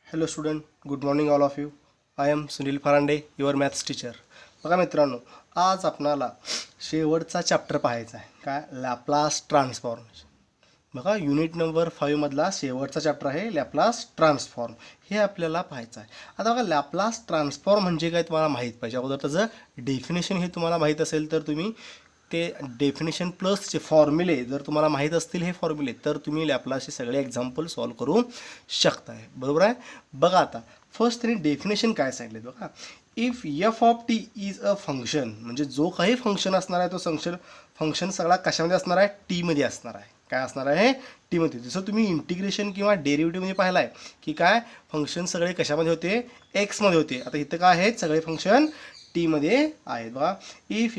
Hello student, good morning all of you. I am Sunil Farande, your maths teacher. बघा मित्रांनो, आज आपणाला शेवटचा चॅप्टर पाहायचा आहे. काय? Laplace transformation. बघा, युनिट नंबर 5 मधला शेवटचा चॅप्टर आहे लॅप्लास ट्रान्सफॉर्म. हे आपल्याला पाहायचं आहे. आता बघा, लॅप्लास ट्रान्सफॉर्म म्हणजे काय तुम्हाला माहीत पाहिजे. अगोदर त्याचं डेफिनेशन हे तुम्हाला माहीत असेल तर तुम्ही ते डेफिनेशन प्लसचे फॉर्म्युले जर तुम्हाला माहीत असतील हे फॉर्म्युले तर तुम्ही लॅप्लासचे सगळे एक्झाम्पल सॉल्व करू शकताय. बरोबर आहे. बघा आता फर्स्ट त्यांनी डेफिनेशन काय सांगितले बघा. If F of T is a function, म्हणजे जो काही फंक्शन असणार आहे तो फंक्शन सगळा कशामध्ये असणार आहे? टीमध्ये असणार आहे. काय असणार आहे? टीमध्ये. जसं तुम्ही इंटिग्रेशन किंवा डेरिव्हेटिव्हमध्ये पाहिलं आहे की काय फंक्शन सगळे कशामध्ये होते? एक्समध्ये होते. आता इथं काय आहेत? सगळे फंक्शन टीमध्ये आहेत. बघा, if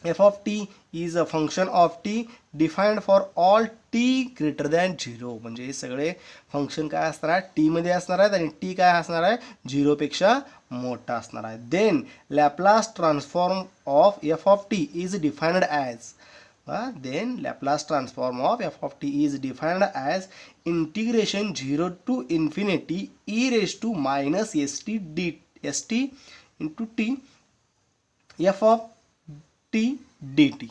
f of t is a function of t defined for all t greater than 0. म्हणजे हे सगळे फंक्शन काय असणार आहे? टी मध्ये असणार आहेत आणि टी काय असणार आहे? 0 पेक्षा मोठा असणार आहे. Then Laplace transform of f of t is defined as then Laplace transform of f of t is defined as integration 0 to infinity e raised to minus st into t f of T D T.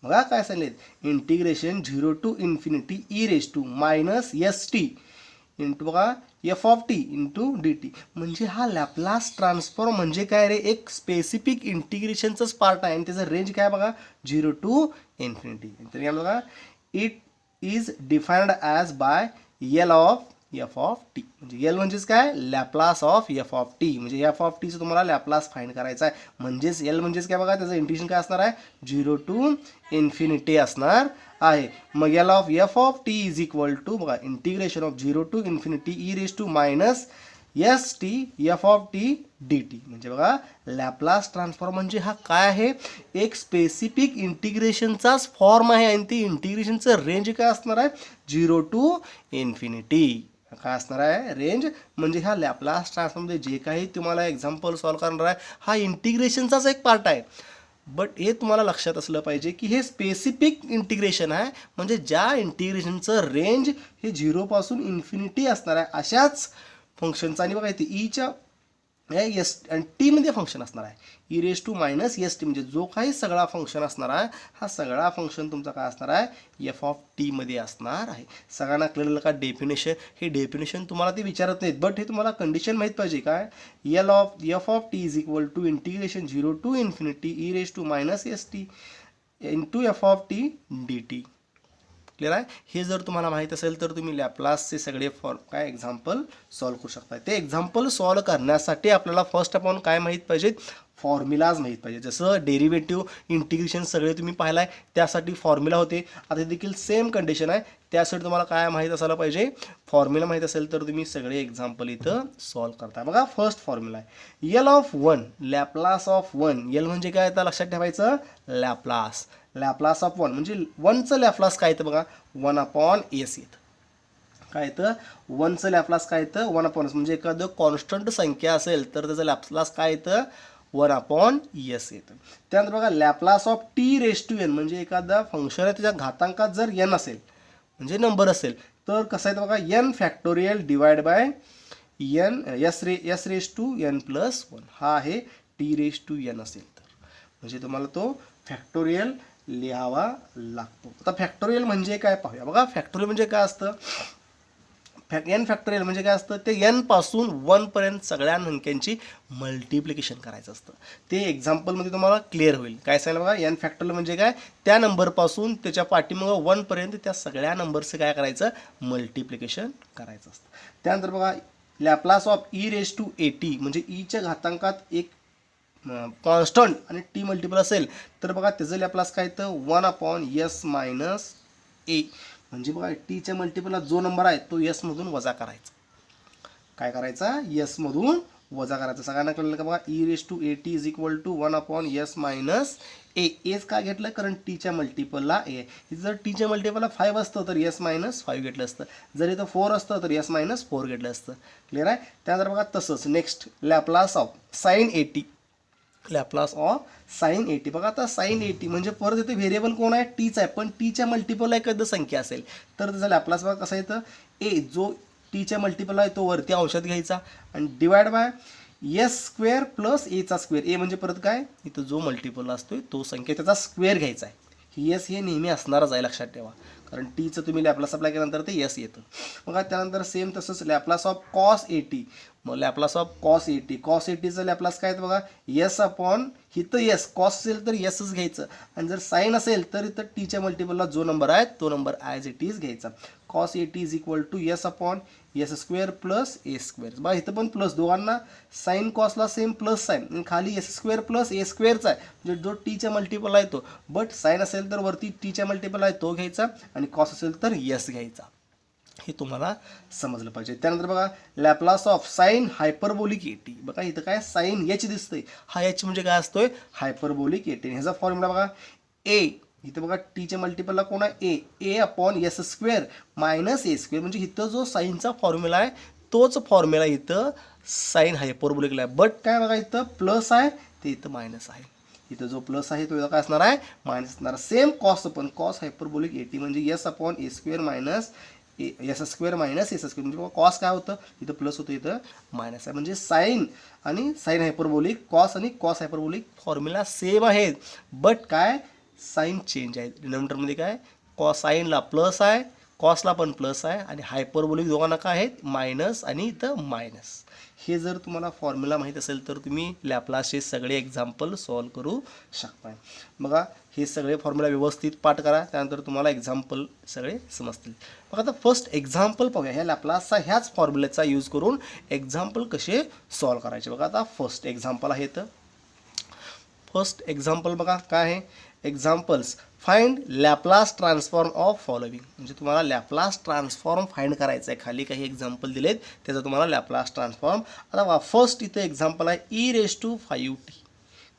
बघा काय सांगितले? Integration 0 to infinity E raise to minus S T into बघा F of T into D T. म्हणजे हा Laplace transform म्हणजे काय रे? एक specific इंटिग्रेशनचाच part आहे आणि त्याचं रेंज काय बघा? 0 टू इन्फिनिटी. तर या बघा, it is defined as by L of F of T. म्हणजे एल म्हणजेच काय? Laplace of F of T. म्हणजे एफ ऑफ टीचं तुम्हाला लॅप्लास फाइंड करायचा आहे. म्हणजेच एल म्हणजेच काय बघा? त्याचं इंटिग्रेशन काय असणार आहे? 0 टू इन्फिनिटी असणार आहे. मग L of F of T is equal to बघा integration of 0 to infinity E raise to minus S T F of T D T. म्हणजे बघा, लॅप्लास ट्रान्सफॉर्म म्हणजे हा काय आहे? एक स्पेसिफिक इंटिग्रेशनचाच फॉर्म आहे आणि ती इंटिग्रेशनचं रेंज काय असणार आहे? 0 टू इन्फिनिटी. काय असणार आहे? रेंज. म्हणजे ह्या लॅप्लास ट्रान्सफॉर्ममध्ये जे काही तुम्हाला एक्झाम्पल सॉल्व करणार आहे हा इंटिग्रेशनचाच एक पार्ट आहे. बट हे तुम्हाला लक्षात असलं पाहिजे की हे स्पेसिफिक इंटिग्रेशन आहे. म्हणजे ज्या इंटिग्रेशनचं रेंज हे 0 पासून इन्फिनिटी असणार आहे अशाच फंक्शनचा. आणि बघा इथे ईच्या एस आणि टीमध्ये फंक्शन असणार आहे e raise to minus S t. म्हणजे जो काही सगळा फंक्शन असणार आहे हा सगळा फंक्शन तुमचा काय असणार आहे? एफ ऑफ टीमध्ये असणार आहे. सगळ्यांना कळलं का डेफिनेशन? हे डेफिनेशन तुम्हाला ते विचारत नाहीत बट हे तुम्हाला कंडिशन माहीत पाहिजे. काय? L of F of T is equal to integration 0 to infinity E raise to minus S T into f of T D t. Clear आहे? हे जर तुम्हाला माहीत असेल तर तुम्ही लॅप्लासचे सगळे काय एक्झाम्पल सॉल्व करू शकता. ते एक्झाम्पल सॉल्व करण्यासाठी आपल्याला फर्स्ट आपण काय माहीत पाहिजेत? फॉर्म्युलाज माहीत पाहिजे. जसं डेरिव्हेटिव्ह इंटिग्रेशन सगळे तुम्ही पाहिलं आहे त्यासाठी फॉर्म्युला होते. आता देखील सेम कंडिशन आहे. त्यासाठी तुम्हाला काय माहीत असायला पाहिजे? फॉर्म्युला माहीत असेल तर तुम्ही सगळे एक्झाम्पल इथं सॉल्व करता. बघा, फर्स्ट फॉर्म्युला आहे L of 1 Laplace of 1. L म्हणजे काय? आता लक्षात ठेवायचं लॅप्लास. लॅप्लास ऑफ 1 म्हणजे 1चं लॅप्लास काय येतं बघा? 1/s येतं. काय येतं? 1चं लॅप्लास काय येतं? 1/s. म्हणजे एखादं कॉन्स्टंट संख्या असेल तर त्याचं लॅप्लास काय येतं? 1/s येतं. त्यानंतर बघा Laplace of T raise to N. म्हणजे एखादा फंक्शन आहे त्याच्या घातांकात जर एन असेल म्हणजे नंबर असेल तर कसं आहे बघा? N factorial divide by n s raise to n plus 1. हा आहे टी रेज टू एन असेल तर. म्हणजे तुम्हाला तो फॅक्टोरियल लिहावा लागतो. आता फॅक्टोरियल म्हणजे काय पाहूया. बघा, फॅक्टोरियल म्हणजे काय असतं? एन फॅक्टोरियल म्हणजे काय असतं? ते एन पासून 1 पर्यंत सगळ्या संख्यांची मल्टिप्लिकेशन करायचं असतं. ते एक्झाम्पलमध्ये तुम्हाला क्लिअर होईल. काय सांगितलं बघा? एन फॅक्टोरियल म्हणजे काय? त्या नंबरपासून त्याच्या पाठीमागं 1 पर्यंत त्या सगळ्या नंबरचं काय करायचं? मल्टिप्लिकेशन करायचं असतं. त्यानंतर बघा Laplace of e raise to at. म्हणजे ईच्या घातांकात एक कॉन्स्टंट आणि टी मल्टिपल असेल तर बघा त्याचं लॅप्लास काय येतं? 1/s मायनस ए. म्हणजे बघा टीच्या मल्टिपलला जो नंबर आहे तो एस मधून वजा करायचा. काय करायचा? एस मधून वजा करायचा. सगळ्यांना कळलं का बघा? E raise to a t is equal to 1/s minus a. S का घेतलं? कारण टीच्या मल्टिपलला ए. जर टीच्या मल्टिपलला 5 असतं तर एस मायनस 5 घेतलं असतं. जर इथं 4 असतं तर एस मायनस 4 घेतलं असतं. क्लिअर आहे? त्यानंतर बघा तसंच next Laplace of sine at. Laplace of sine 80. बघा आता साईन 80 म्हणजे परत इथे व्हेरिएबल कोण आहे, टीच आहे, पण टीच्या मल्टिपल एखादं संख्या असेल तर त्याचा लॅपलास बघा कसा येतं, ए जो टीच्या मल्टिपल आहे तो वरती अंशात घ्यायचा आणि divide by S square plus एचा स्क्वेअर. ए म्हणजे परत काय, इथं जो मल्टिपल असतोय तो संख्या त्याचा स्क्वेअर घ्यायचा आहे. ही एस हे नेहमी असणारच आहे, लक्षात ठेवा, कारण टीचं तुम्ही लॅपलास अप्लाय केल्यानंतर ते एस येतं. मग त्यानंतर सेम तसंच लॅपलास ऑफ कॉस 80. मग लॅपलास ऑफ कॉस 80, कॉस 80चं लॅपलास काय आहे बघा, एस अपॉन इथं एस, कॉस असेल तर एसच घ्यायचं आणि जर साईन असेल तर इथं टीच्या मल्टिपलला जो नंबर आहे तो नंबर ॲज इट इज घ्यायचा. Cos 80 is equal to s upon s square plus a square. बघा इथं पण प्लस, दोघांना साईन कॉसला सेम प्लस साईन आणि खाली एस स्क्वेअर प्लस ए स्क्वेअरचा आहे, म्हणजे जो टीच्या मल्टिपल आहे तो, बट साईन असेल तर वरती टीच्या मल्टिपल आहे तो घ्यायचा आणि कॉस असेल तर एस घ्यायचा. हे तुम्हाला समजलं पाहिजे. त्यानंतर बघा लॅपलास ऑफ साईन हायपरबोलिक 80. बघा इथं काय साईन एच दिसतंय, हा एच म्हणजे काय असतोय, हायपरबोलिक 80. ह्याचा फॉर्म्युला बघा, ए इथं बघा टीच्या मल्टिपलला कोण आहे, ए अपॉन एस स्क्वेअर मायनस ए स्क्वेअर, म्हणजे इथं जो साईनचा फॉर्म्युला आहे तोच फॉर्म्युला इथं साईन हायपरबोलिकला आहे, बट काय बघा इथं प्लस आहे ते इथं मायनस आहे. इथं जो प्लस आहे तो काय असणार आहे, मायनस असणार. सेम कॉस पण कॉस हायपरबोलिक 80 म्हणजे S upon A square minus S square minus S square, म्हणजे कॉस काय होतं, इथं प्लस होतं इथं मायनस आहे. म्हणजे साईन आणि साईन हायपरबोलिक, कॉस आणि कॉस हायपरबोलिक फॉर्म्युला सेम आहेत, बट काय साईन चेंज आहे. डिनॉमिनेटरमध्ये काय कॉस साईनला प्लस आहे, कॉसला पण प्लस आहे आणि हायपरबोलिक दोघांना काय आहेत मायनस आणि इथं मायनस. हे जर तुम्हाला फॉर्म्युला माहीत असेल तर तुम्ही लॅपलासचे सगळे एक्झाम्पल सॉल्व करू शकता. बघा हे सगळे फॉर्म्युला व्यवस्थित पाठ करा, त्यानंतर तुम्हाला एक्झाम्पल सगळे समजतील. बघा आता फर्स्ट एक्झाम्पल पाहूया, ह्या लॅपलासचा ह्याच फॉर्म्युल्याचा यूज करून एक्झाम्पल कसे सॉल्व करायचे. बघा आता फर्स्ट एक्झाम्पल आहे, तर फर्स्ट एक्झाम्पल बघा काय आहे, examples find Laplace transform of following. म्हणजे तुम्हाला लॅपलास ट्रान्सफॉर्म फाइंड करायचं आहे. खाली काही एक्झाम्पल दिलेत त्याचा तुम्हाला लॅपलास ट्रान्सफॉर्म. आता फर्स्ट इथं एक्झाम्पल आहे e⁵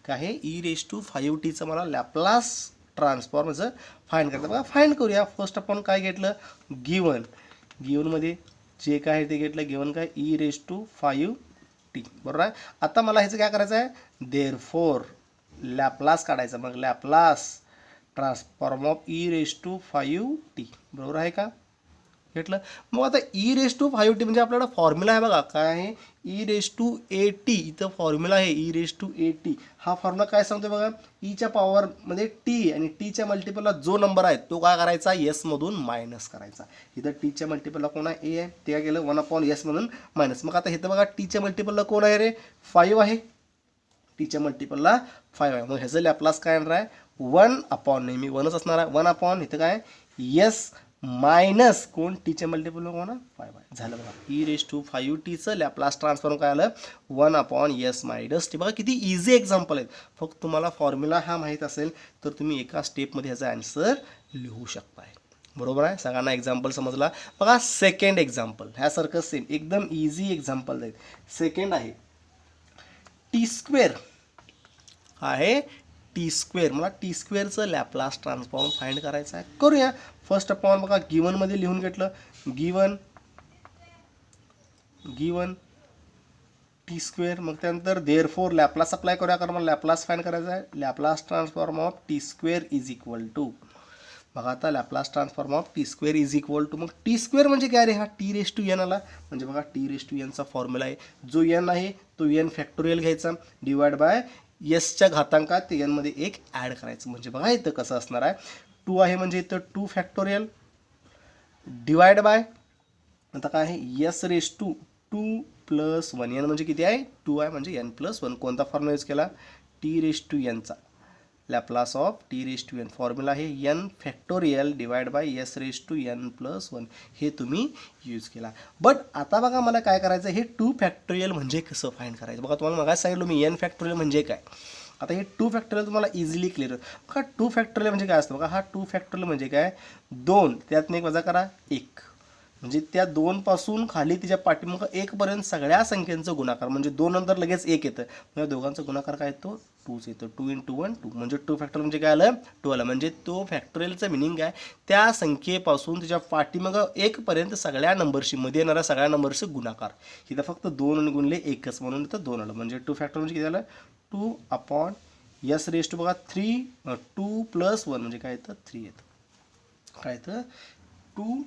काय आहे, e⁵ मला लॅपलास ट्रान्सफॉर्मचं फाइंड करायचं. बघा फाइंड करूया. फर्स्ट आपण काय घेतलं, गिवनमध्ये जे काय आहे ते घेतलं, गिवन काय e⁵ बरोबर आहे. आता मला ह्याचं काय करायचं आहे, देअरफॉर लॅपलास काढायचं. मग लॅपलास ट्रान्सफॉर्म ऑफ e⁵ बरोबर आहे का, घेतलं. मग आता e⁵ म्हणजे आपल्याला फॉर्म्युला आहे बघा, काय आहे e⁴ इथं फॉर्म्युला आहे e⁴. हा फॉर्म्युला काय सांगतो बघा, ईच्या पॉवरमध्ये टी आणि टीच्या मल्टिपलला जो नंबर आहे तो काय करायचा, एसमधून मायनस करायचा. इथं टीच्या मल्टिपलला कोण आहे, ए आहे, ते काय केलं 1/s मधून मायनस. मग आता इथं बघा टीच्या मल्टिपलला कोण आहे रे, 5 आहे, टीच्या मल्टिपलला 5 आहे. मग ह्याचं लॅपलास काय येणार आहे, 1/, नेहमी 1च असणार आहे, 1/, इथं काय एस मायनस कोण टीच्या मल्टिपल कोण 5 आहे. झालं बघा, e⁵ लॅपलास ट्रान्सफॉर्म काय आलं, 1/s मायनस टी. बघा किती इझी एक्झाम्पल आहेत. फक्त तुम्हाला फॉर्म्युला हा माहीत असेल तर तुम्ही एका स्टेपमध्ये ह्याचा आन्सर लिहू शकताय. बरोबर आहे, सगळ्यांना एक्झाम्पल समजला. बघा सेकंड एक्झाम्पल ह्यासारखं सेम एकदम इझी एक्झाम्पल आहेत. सेकंड आहे t² आहे t². मला t²चं लॅपलास ट्रान्सफॉर्म फाइंड करायचं आहे. करूया. फर्स्ट आपण बघा गिवनमध्ये लिहून घेतलं, गिवन t². मग त्यानंतर देअरफॉर लॅपलास अप्लाय करूया, कारण मला लॅपलास फाइंड करायचं आहे. Laplace transform of t² is equal to, बघा आता Laplace transform of t² is equal to, मग t² म्हणजे काय रे, हा t⁵n आला. म्हणजे बघा t⁵nचा फॉर्म्युला आहे, जो n आहे तो n फॅक्टोरियल घ्यायचा, डिवाइड बाय एसच्या घातांकात ते n मध्ये 1 ॲड करायचं. म्हणजे बघा इथं कसं असणार आहे, 2 आहे म्हणजे इथं 2 फॅक्टोरियल डिवाइड बाय आता काय आहे s⁵2 + 1. n म्हणजे किती आहे, 2 आहे म्हणजे n+1. कोणता फॉर्म्युला यूज केला, t⁵nचा लॅपलास ऑफ t⁵n फॉर्म्युला आहे n factorial divide bye s⁵n+1. हे तुम्ही यूज केला. बट आता बघा मला काय करायचं, हे 2 फॅक्टोरियल म्हणजे कसं फाइंड करायचं. बघा तुम्हाला मगाच सांगितलं मी n फॅक्टोरियल म्हणजे काय. आता हे 2 फॅक्टोरियल तुम्हाला इझिली क्लिअर. बघा 2 फॅक्टोरियल म्हणजे काय असतं, बघा हा 2 फॅक्टोरियल म्हणजे काय, 2 त्यातनं 1 वजा करा 1, म्हणजे त्या 2 पासून खाली तिच्या पाठीमागं 1 पर्यंत सगळ्या संख्यांचं गुणाकार, म्हणजे 2 नंतर लगेच 1 येतं, म्हणजे दोघांचा गुणाकार काय येतो, 2च येतो. 2 × 1 2, म्हणजे 2 फॅक्टोरियल म्हणजे काय आलं, 2 आलं. म्हणजे तो फॅक्टोरियलचं मिनिंग आहे त्या संख्येपासून तिच्या पाठीमागं 1 पर्यंत सगळ्या नंबरशी मध्ये येणाऱ्या सगळ्या नंबरचे गुणाकार. इथं फक्त 2 गुणले 1च म्हणून इथं 2 आलं. म्हणजे 2 फॅक्टोरियल म्हणजे किती आलं, two upon s raise to बघा 3 2 + 1 म्हणजे काय येतं 3 येतं. काय येतं 2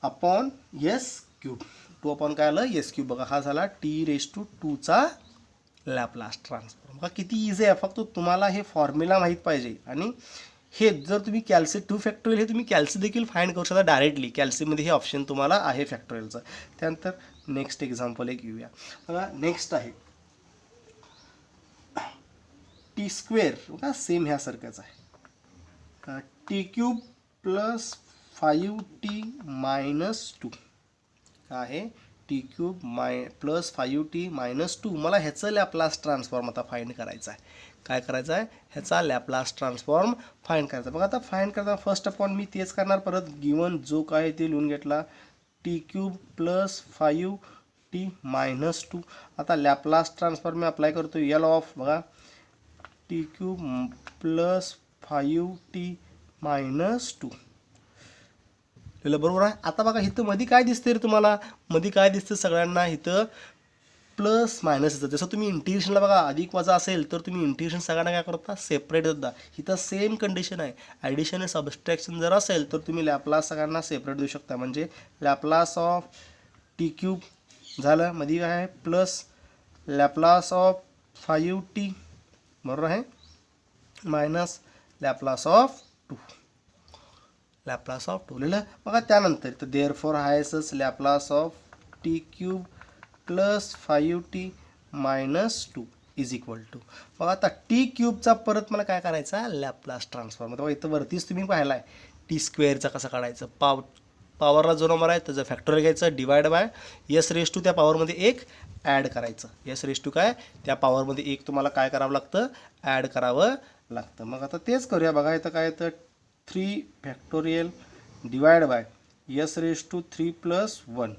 अपॉन यस क्यूब. 2 अपॉन काय आलं यस क्यूब. बघा हा झाला t⁻²2 चा लॅपलास ट्रान्सफॉर्म. बघा किती इझी आहे. फक्त तुम्हाला हे फॉर्म्युला माहीत पाहिजे. आणि हे जर तुम्ही कॅल्सी 2 फॅक्टोरियल हे तुम्ही कॅल्सी देखील फाइंड करू शकता डायरेक्टली. कॅल्सीमध्ये हे ऑप्शन तुम्हाला आहे फॅक्टोरियलचं. त्यानंतर नेक्स्ट एक्झाम्पल एक घेऊया. बघा नेक्स्ट आहे t² बघा सेम ह्यासारखंच आहे. t³ + 5t - 2 काय आहे t³ + 5t - 2. मला ह्याचं लॅपलास ट्रान्सफॉर्म आता फाइंड करायचं आहे. काय करायचं आहे ह्याचा लॅपलास ट्रान्सफॉर्म फाइंड करायचा. बघा आता फाइंड करताना फर्स्ट अपॉन मी तेच करणार. परत गिवन जो काय ते लिहून घेतला t³ + 5t - 2. आता लॅपलास ट्रान्सफॉर्म मी अप्लाय करतो एल ऑफ बघा t³ + 5t - 2 बरोबर आहे. आता बघा इथं मध्ये काय दिसते रे तुम्हाला. मध्ये काय दिसतं सगळ्यांना इथं प्लस मायनस येतं. जसं तुम्ही इंटिग्रेशनला बघा अधिक वजा असेल तर तुम्ही इंटिग्रेशन सगळ्यांना काय करता सेपरेट देता. इथं सेम कंडिशन आहे. ॲडिशन आणि सबस्ट्रॅक्शन जर असेल तर तुम्ही लॅपलास सगळ्यांना सेपरेट देऊ शकता. म्हणजे लॅपलास ऑफ t³ झालं मध्ये काय आहे प्लस लॅपलास ऑफ 5t बरोबर आहे minus Laplace of 2 Laplace of 2 लिहिलं. बघा त्यानंतर तर therefore आहेसच Laplace of t³ + 5t - 2 = बघा आता t³ परत मला काय करायचा लॅपलास ट्रान्सफॉर्म. बघा इथं वरतीच तुम्ही पाहिला आहे t² कसा काढायचं. पॉवरला जो नंबर आहे त्याचं फॅक्टोरियल घ्यायचं डिवाइड बाय s⁻² त्या पॉवरमध्ये 1 ॲड करायचं. s⁻² काय त्या पॉवरमध्ये 1 तुम्हाला काय करावं लागतं ॲड करावं लागतं. मग आता तेच करूया. बघा इथं काय येतं 3 फॅक्टोरियल डिवाइड बाय s⁻³ + 1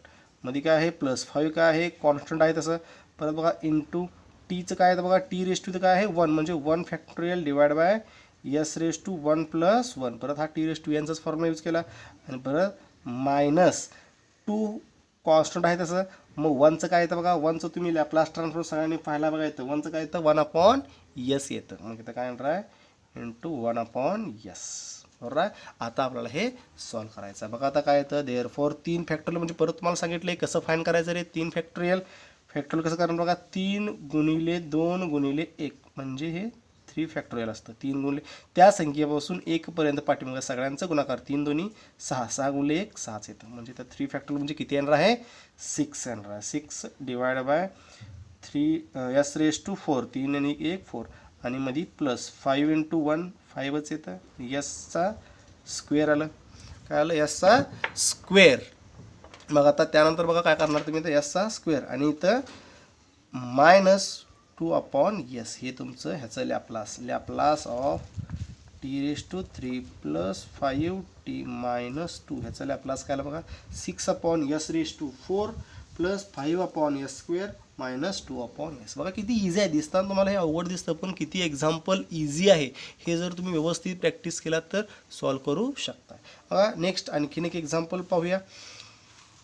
मध्ये काय आहे +5 काय आहे कॉन्स्टंट आहे तसं. परत बघा इंटू टीचं काय आहे बघा t⁻² काय आहे 1 म्हणजे 1 फॅक्टोरियल डिवाइड बाय s⁻1 + 1. परत हा t⁻n चा फॉर्म्युला यूज केला आणि परत -2 कॉन्स्टंट आहे तसं. मग 1चं काय येतं बघा 1चं तुम्ही लॅपलास ट्रान्सफॉर्म सगळ्यांनी पाहायला बघा येतं. 1चं काय येतं 1/s येतं. मग इथं काय येणार आहे इंटू 1/s बरोबर आहे. आता आपल्याला हे सॉल्व्ह करायचं आहे. बघा आता काय येतं देअरफॉर 3 फॅक्टोरियल म्हणजे परत तुम्हाला सांगितलं कसं फाइंड करायचं रे 3 फॅक्टोरियल कसं करणार बघा 3 × 2 × 1 म्हणजे हे 3 फॅक्टोरियल असतं. 3 × त्या संख्येपासून 1 पर्यंत पाठीमागं सगळ्यांचं गुणाकार 3 2 6 6 × 1 6च येतं. म्हणजे तर 3 फॅक्टोरियल म्हणजे किती येणार आहे 6 येणार आहे. 6 डिवाइड बाय 3 s⁻4 3 आणि 1 4 आणि मध्ये प्लस 5 × 1 5च येतं. यसचा स्क्वेअर आलं काय आलं यसचा स्क्वेअर. मग आता त्यानंतर बघा काय करणार तुम्ही इथं यसचा स्क्वेअर आणि इथं -2/s हे तुमचं ह्याचं लॅपलास ऑफ t⁻³ + 5t - 2 ह्याचं लॅपलास काय आलं बघा 6/s⁻4 + 5/s² - 2/s. बघा किती इझी आहे. दिसताना तुम्हाला हे अवघड दिसतं पण किती एक्झाम्पल इझी आहे. हे जर तुम्ही व्यवस्थित प्रॅक्टिस केलात तर सॉल्व्ह करू शकता. बघा नेक्स्ट आणखीन एक एक्झाम्पल पाहूया.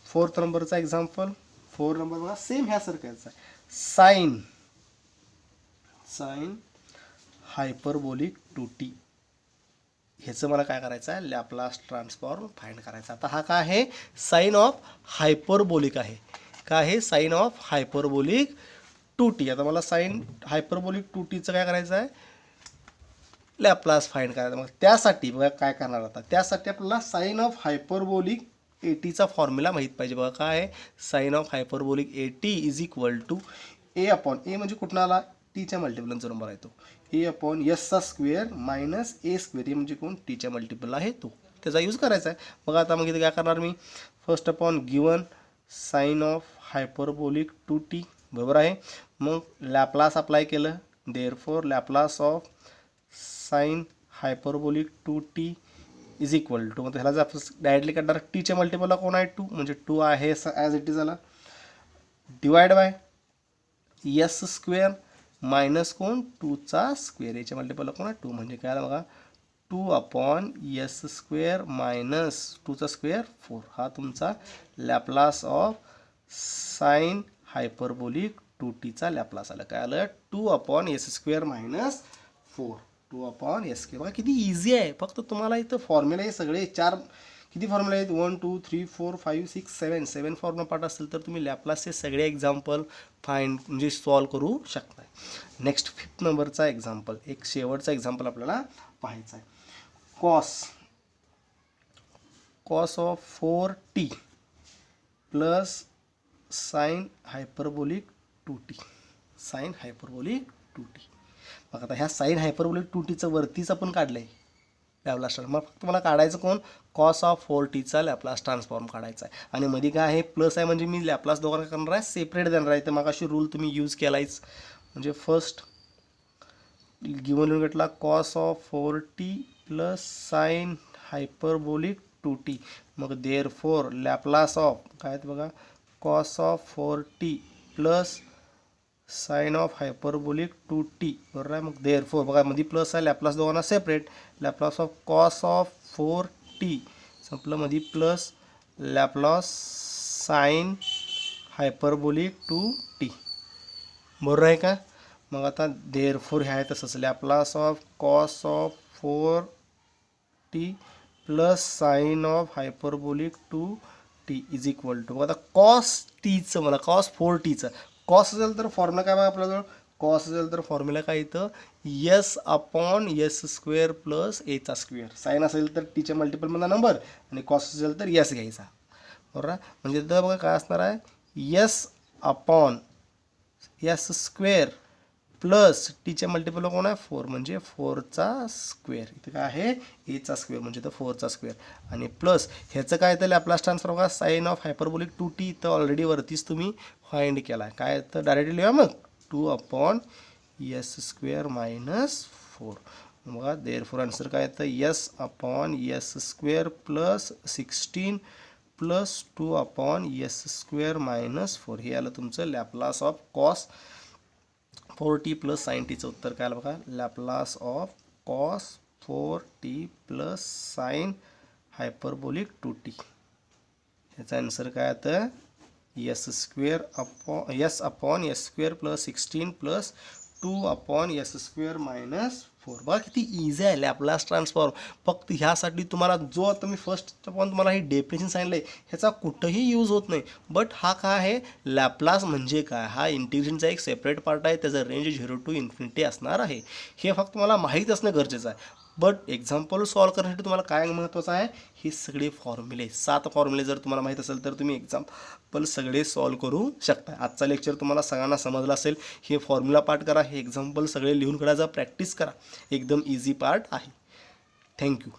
4th नंबरचा एक्झाम्पल 4 नंबर बघा सेम ह्यासारखाच आहे. साइन हायपरबोलिक 2t ह्याचं मला काय करायचं आहे लॅपलास ट्रान्सफॉर्म फाइंड करायचा. आता हा काय आहे साइन ऑफ हायपरबोलिक आहे. काय आहे साइन ऑफ हायपरबोलिक 2t. आता मला साइन हायपरबोलिक 2tचं काय करायचं आहे लॅपलास फाइंड करायचा. मग त्यासाठी बघा काय करणार आता त्यासाठी आपल्याला साइन ऑफ हायपरबोलिक 80चा फॉर्म्युला माहीत पाहिजे. बघा काय आहे साइन ऑफ हायपरबोलिक 80 = a/a म्हणजे कुठून आला टीच्या मल्टिपलचा नंबर आहे तो a/s² - a² हे म्हणजे कोण टीच्या मल्टिपल आहे तो त्याचा यूज करायचा आहे. बघा आता मग इथे काय करणार मी first upon given sine of hyperbolic 2t बरोबर आहे. मग लॅपलास अप्लाय केलं therefore Laplace of sine hyperbolic 2t = मग ह्याला जर आपण डायरेक्टली काढणार टीच्या मल्टिपलला कोण आहे 2 म्हणजे 2 आहे ॲज इट इज झाला डिवाइड बाय s² मायनस कोण 2चा स्क्वेअर याच्या मल्टिपलला कोण आहे 2 म्हणजे काय आलं बघा 2/s² - 2चा स्क्वेअर 4 हा तुमचा Laplace of sine hyperbolic 2t Laplace आलं. काय आलं? 2/s² minus 4. 2/s². बघा किती इझी आहे. फक्त तुम्हाला इथं फॉर्म्युला हे सगळे चार किती फॉर्म्युला आहेत? 1 2 3 4 5 6 7 फॉर्म्युला पार्ट असेल तर तुम्ही लॅपलासचे सगळे एक्झाम्पल म्हणजे सॉल्व करू शकता. नेक्स्ट 5th नंबरचा एक्झाम्पल, एक शेवटचा एक्झाम्पल आपल्याला पाहायचा आहे. Cos of 4t plus sine hyperbolic 2t. Sine hyperbolic 2t. बघा आता ह्या साइन हायपरबोलिक 2tचं वरतीच आपण काढलं आहे लॅपलास ट्रान्सफॉर्म. मग फक्त मला काढायचं कोण? Cos of 4t Laplace transform काढायचा आहे. आणि मध्ये काय आहे? प्लस आहे म्हणजे मी लॅपलास दोघांना करणार आहे सेपरेट देणार आहे. तर मग अशी रूल तुम्ही यूज केलायच. म्हणजे फर्स्ट गिवन घेतला cos of 4t plus sine hyperbolic 2t. मग देअरफॉर लॅपलास ऑफ काय आहे बघा, cos of 4t plus sine of hyperbolic 2t. बरोबर आहे. मग देअरफॉर बघा मध्ये प्लस आहे, लॅपलास दोघांना separate. Laplace of cos of 4t संपलं मध्ये plus Laplace sign hyperbolic 2t. बरोबर आहे का? मग आता देअरफॉर हे आहे तसंच Laplace of cos of 4t plus sine of hyperbolic 2t is equal to. आता कॉस टीचं मला कॉस 4tचं कॉस असेल तर फॉर्म्युला काय बघा आपल्याजवळ? कॉस असेल तर फॉर्म्युला काय इथं? s/s² plus a². साइन असेल तर टीच्या मल्टिपलमधला नंबर आणि कॉस असेल तर s घ्यायचा. बरोबर. म्हणजे इथं बघा काय असणार आहे? s/s² प्लस टीच्या मल्टिपल कोण आहे? 4 म्हणजे 4² इथं काय आहे? a² म्हणजे इथं 4² आणि प्लस ह्याचं काय तर लॅपलास ट्रान्सफॉर्म बघा साइन ऑफ हायपरबोलिक 2t इथं ऑलरेडी वरतीच तुम्ही फाइंड केला आहे. काय तर डायरेक्टली लिहा मग 2/s² मायनस 4. बघा देअरफॉर आन्सर काय येतं? s/s² plus 16 plus 2/s² minus 4. हे आलं तुमचं Laplace of cos 4t plus sign टीचं उत्तर काय आलं बघा? Laplace of cos 4t plus sine hyperbolic 2t. ह्याचा आन्सर काय येतं? s/s² plus 16 plus 2/s² minus 4. बघा किती इझी आहे लॅपलास ट्रान्सफॉर्म. फक्त ह्यासाठी तुम्हाला जो आता मी फर्स्ट तुम्हाला ही डेफिनेशन सांगितलं आहे ह्याचा कुठंही यूज होत नाही. बट हा काय आहे? लॅपलास म्हणजे काय? हा इंटिग्रेशनचा एक सेपरेट पार्ट आहे. त्याचं रेंज 0 to इन्फिनिटी असणार आहे. हे फक्त मला माहीत असणं गरजेचं आहे. बट एक्झाम्पल सॉल्व करण्यासाठी तुम्हाला काय महत्त्वाचं आहे? हे सगळे फॉर्म्युले 7 फॉर्म्युले जर तुम्हाला माहीत असेल तर तुम्ही एक्झाम्पल सगळे सॉल्व करू शकता. आजचा लेक्चर तुम्हाला सगळ्यांना समजला असेल. हे फॉर्म्युला पार्ट करा, हे एक्झाम्पल सगळे लिहून काढायचा प्रॅक्टिस करा. एकदम इझी पार्ट आहे. थँक्यू.